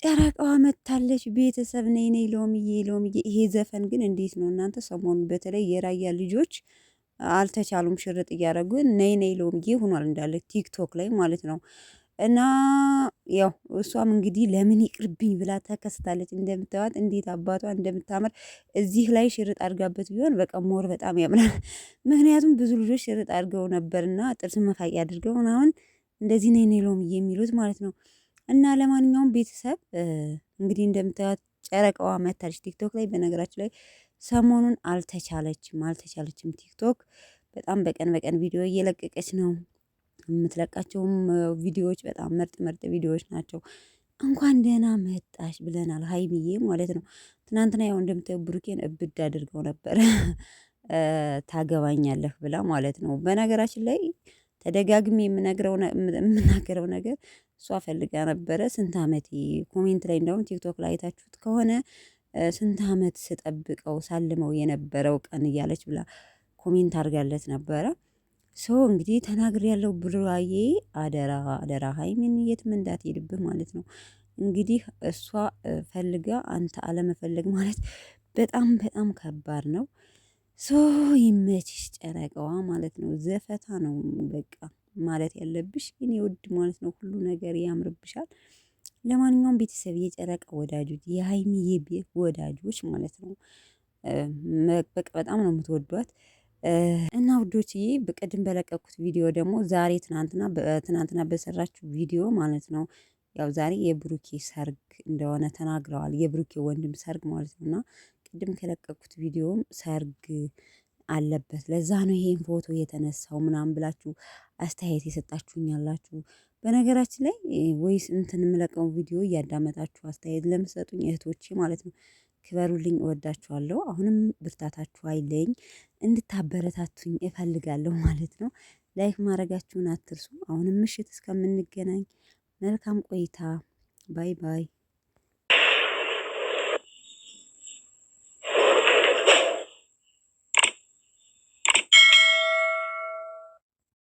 ጨረቃዋ መታለች ቤተሰብ ነይ ነይ ሎምዬ ሎምዬ። ይሄ ዘፈን ግን እንዴት ነው እናንተ? ሰሞኑን በተለይ የራያ ልጆች አልተቻሉም፣ ሽርጥ እያደረጉ ነይ ነይ ሎምዬ ሆኗል እንዳለ ቲክቶክ ላይ ማለት ነው። እና ያው እሷም እንግዲህ ለምን ይቅርብኝ ብላ ተከስታለች። እንደምታዩት እንዴት አባቷ እንደምታምር እዚህ ላይ ሽርጥ አድርጋበት ቢሆን በቃ ሞር በጣም ያምራል። ምክንያቱም ብዙ ልጆች ሽርጥ አድርገው ነበርና ጥርስ መፋቂያ አድርገው አሁን እንደዚህ ነይ ነይ ሎምዬ የሚሉት ማለት ነው። እና ለማንኛውም ቤተሰብ እንግዲህ እንደምታዩት ጨረቃዋ መታለች ቲክቶክ ላይ። በነገራችን ላይ ሰሞኑን አልተቻለችም ቲክቶክ በጣም በቀን በቀን ቪዲዮ እየለቀቀች ነው። የምትለቃቸውም ቪዲዮዎች በጣም ምርጥ ምርጥ ቪዲዮዎች ናቸው። እንኳን ደህና መጣሽ ብለናል ሀይሚዬ ማለት ነው። ትናንትና ያው እንደምታየው ብሩኬን እብድ አድርገው ነበር ታገባኛለህ ብላ ማለት ነው። በነገራችን ላይ ተደጋግሜ የምናገረው ነገር እሷ ፈልጋ ነበረ። ስንት አመቴ ኮሜንት ላይ እንደውም ቲክቶክ ላይ አይታችሁት ከሆነ ስንት አመት ስጠብቀው ሳልመው የነበረው ቀን እያለች ብላ ኮሜንት አድርጋለት ነበረ። ሶ እንግዲህ ተናግሬያለሁ ብሩዬ፣ አደራ አደራ ሀይሚን የትም እንዳትሄድብህ ማለት ነው። እንግዲህ እሷ ፈልጋ አንተ አለመፈለግ ማለት በጣም በጣም ከባድ ነው። ሶ ይመችሽ ጨረቃዋ ማለት ነው። ዘፈታ ነው በቃ ማለት ያለብሽ የኔ ውድ ማለት ነው። ሁሉ ነገር ያምርብሻል። ለማንኛውም ቤተሰብ የጨረቃ ወዳጆች የሀይሚዬ ወዳጆች ማለት ነው በቃ በጣም ነው የምትወዷት። እና ውዶችዬ በቀድም በለቀኩት ቪዲዮ ደግሞ ዛሬ ትናንትና በሰራችሁ ቪዲዮ ማለት ነው ያው ዛሬ የብሩኬ ሰርግ እንደሆነ ተናግረዋል። የብሩኬ ወንድም ሰርግ ማለት ነው። እና ቅድም ከለቀኩት ቪዲዮም ሰርግ አለበት ለዛ ነው ይሄን ፎቶ የተነሳው ምናምን ብላችሁ አስተያየት የሰጣችሁኝ ያላችሁ። በነገራችን ላይ ወይስ እንትን የምለቀው ቪዲዮ እያዳመጣችሁ አስተያየት ለምትሰጡኝ እህቶቼ ማለት ነው ክበሩልኝ፣ እወዳችኋለሁ። አሁንም ብርታታችሁ አይለኝ፣ እንድታበረታቱኝ እፈልጋለሁ ማለት ነው። ላይክ ማድረጋችሁን አትርሱ። አሁንም ምሽት እስከምንገናኝ መልካም ቆይታ። ባይ ባይ።